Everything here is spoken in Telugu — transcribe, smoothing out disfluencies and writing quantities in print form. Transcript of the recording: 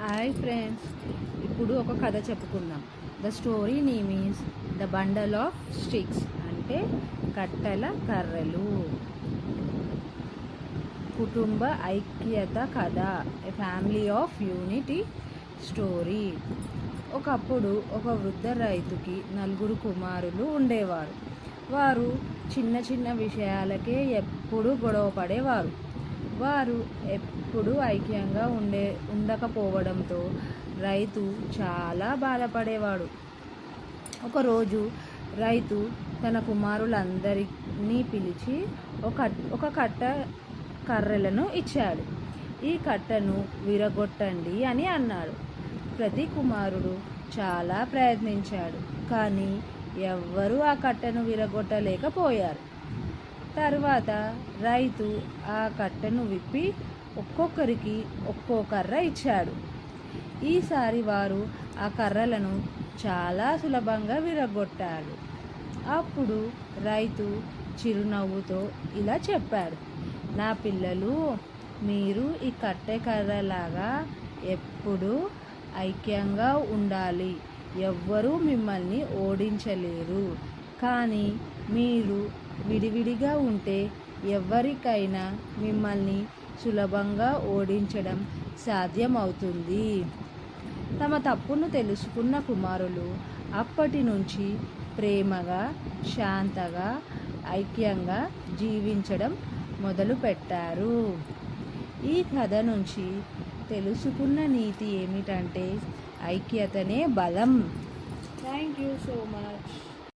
హాయ్ ఫ్రెండ్స్, ఇప్పుడు ఒక కథ చెప్పుకుందాం. The story name is the bundle of sticks, అంటే కట్టెల కర్రలు. కుటుంబ ఐక్యత కథ, a family of unity story. ఒకప్పుడు ఒక వృద్ధ రైతుకి 4 కుమారులు ఉండేవారు. వారు చిన్న చిన్న విషయాలకే ఎప్పుడూ గొడవ పడేవారు. వారు ఎప్పుడూ ఐక్యంగా ఉండకపోవడంతో రైతు చాలా బాధపడేవాడు. ఒకరోజు రైతు తన కుమారులందరినీ పిలిచి ఒక కట్ట కర్రలను ఇచ్చాడు. ఈ కట్టను విరగొట్టండి అని అన్నాడు. ప్రతి కుమారుడు చాలా ప్రయత్నించాడు, కానీ ఎవ్వరూ ఆ కట్టను విరగొట్టలేకపోయారు. తర్వాత రైతు ఆ కట్టెను విప్పి ఒక్కొక్కరికి ఒక్కో కర్ర ఇచ్చాడు. ఈసారి వారు ఆ కర్రలను చాలా సులభంగా విరగొట్టారు. అప్పుడు రైతు చిరునవ్వుతో ఇలా చెప్పాడు, నా పిల్లలు, మీరు ఈ కట్టె కర్రలాగా ఎప్పుడూ ఐక్యంగా ఉండాలి. ఎవ్వరూ మిమ్మల్ని ఓడించలేరు. కానీ మీరు విడివిడిగా ఉంటే ఎవరికైనా మిమ్మల్ని సులభంగా ఓడించడం సాధ్యమవుతుంది. తమ తప్పును తెలుసుకున్న కుమారులు అప్పటి నుంచి ప్రేమగా, శాంతంగా, ఐక్యంగా జీవించడం మొదలుపెట్టారు. ఈ కథ నుంచి తెలుసుకున్న నీతి ఏమిటంటే ఐక్యతనే బలం. Thank you so much.